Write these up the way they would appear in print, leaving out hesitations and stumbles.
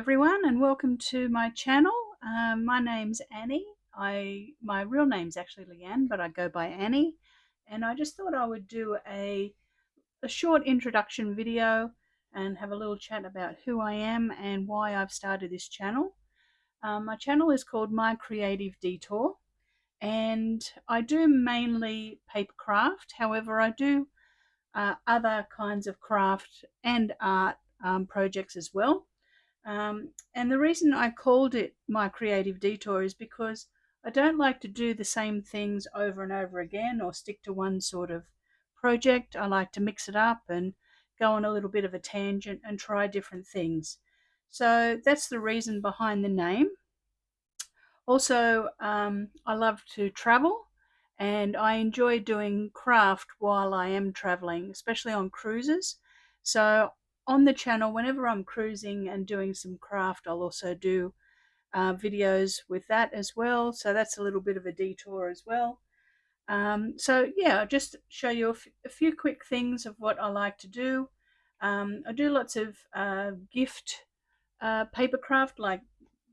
everyone, and welcome to my channel. My name's Annie. My real name's actually Leanne, but I go by Annie. And I just thought I would do a short introduction video and have a little chat about who I am and why I've started this channel. My channel is called My Creative Detour, and I do mainly paper craft. However, I do other kinds of craft and art projects as well. And the reason I called it My Creative Detour is because I don't like to do the same things over and over again or stick to one sort of project. I like to mix it up and go on a little bit of a tangent and try different things. So that's the reason behind the name. Also, I love to travel, and I enjoy doing craft while I am traveling, especially on cruises. So on the channel, whenever I'm cruising and doing some craft, I'll also do videos with that as well. So that's a little bit of a detour as well. So yeah, I'll just show you a few quick things of what I like to do. I do lots of gift paper craft, like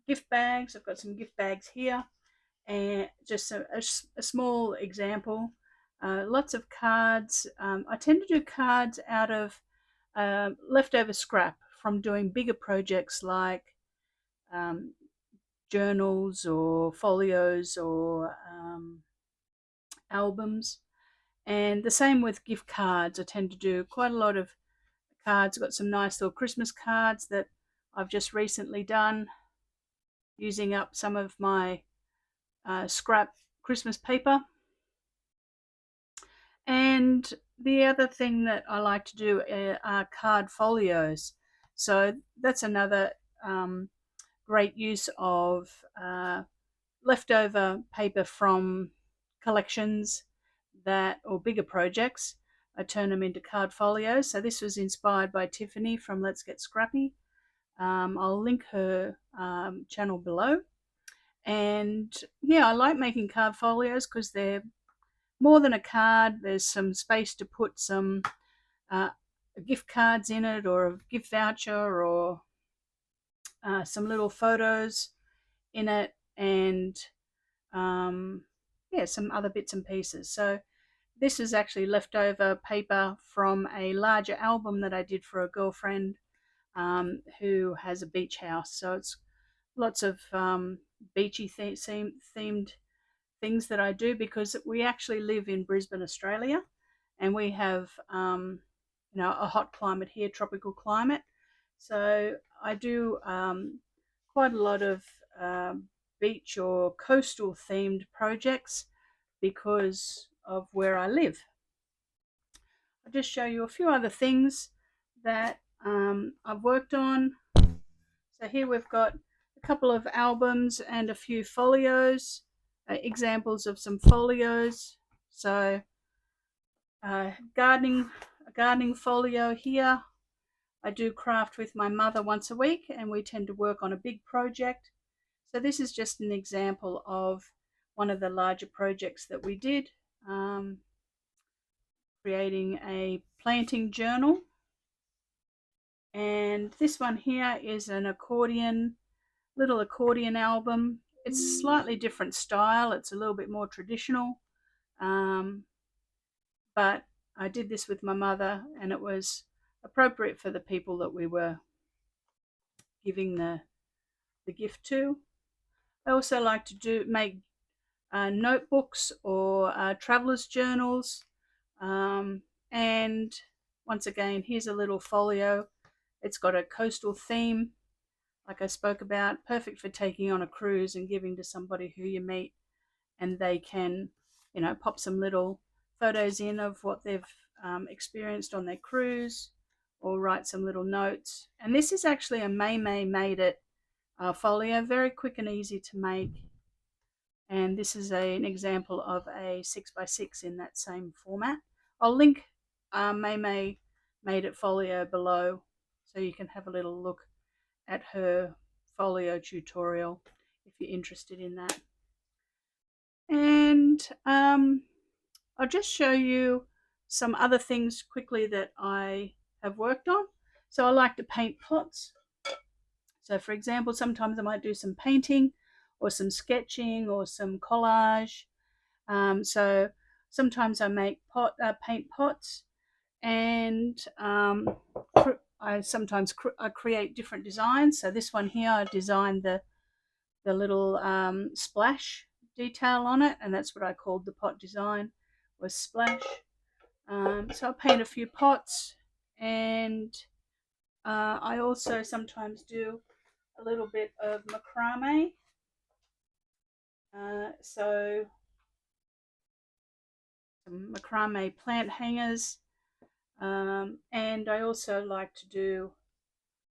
gift bags. I've got some gift bags here, and just a small example. Lots of cards. I tend to do cards out of leftover scrap from doing bigger projects like um, journals or folios or albums. And the same with gift cards. I tend to do quite a lot of cards. I've got some nice little Christmas cards that I've just recently done using up some of my scrap Christmas paper. And the other thing that I like to do are card folios. So that's another great use of leftover paper from collections that or bigger projects. I turn them into card folios. So this was inspired by Tiffany from Let's Get Scrappy. I'll link her channel below. And yeah, I like making card folios because they're more than a card. There's some space to put some uh, gift cards in it, or a gift voucher, or some little photos in it, and yeah, some other bits and pieces. So this is actually leftover paper from a larger album that I did for a girlfriend who has a beach house. So it's lots of beachy themed things that I do, because we actually live in Brisbane, Australia, and we have a hot climate here, tropical climate. So I do quite a lot of beach or coastal themed projects because of where I live. I'll just show you a few other things that I've worked on. So here we've got a couple of albums and a few folios, examples of some folios. So a gardening folio here. I do craft with my mother once a week, and we tend to work on a big project. So this is just an example of one of the larger projects that we did, creating a planting journal. And this one here is an little accordion album. It's a slightly different style. It's a little bit more traditional. But I did this with my mother, and it was appropriate for the people that we were giving the gift to. I also like to make notebooks or traveler's journals. And once again, here's a little folio. It's got a coastal theme, like I spoke about, perfect for taking on a cruise and giving to somebody who you meet, and they can, pop some little photos in of what they've experienced on their cruise, or write some little notes. And this is actually a Maymay Made It folio, very quick and easy to make. And this is an example of a 6x6 in that same format. I'll link Maymay Made It folio below, so you can have a little look at her folio tutorial if you're interested in that. And I'll just show you some other things quickly that I have worked on. So I like to paint pots. So for example, sometimes I might do some painting or some sketching or some collage. So sometimes I make paint pots, and I sometimes I create different designs. So this one here, I designed the little splash detail on it, and that's what I called the pot design, was splash. So I'll paint a few pots, and I also sometimes do a little bit of macrame. So some macrame plant hangers, and I also like to do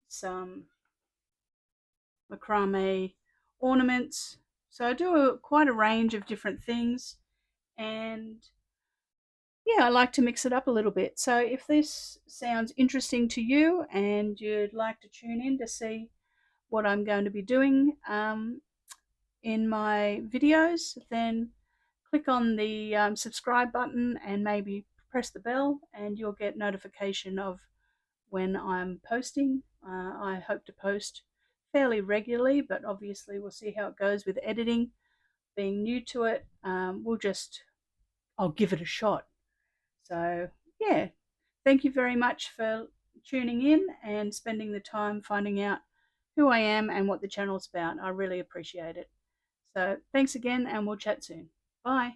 some macrame ornaments. So I do quite a range of different things, and yeah, I like to mix it up a little bit. So if this sounds interesting to you and you'd like to tune in to see what I'm going to be doing in my videos, then click on the subscribe button and maybe press the bell, and you'll get notification of when I'm posting. I hope to post fairly regularly, but obviously we'll see how it goes with editing. Being new to it, I'll give it a shot. So yeah, thank you very much for tuning in and spending the time finding out who I am and what the channel's about. I really appreciate it. So thanks again, and we'll chat soon. Bye.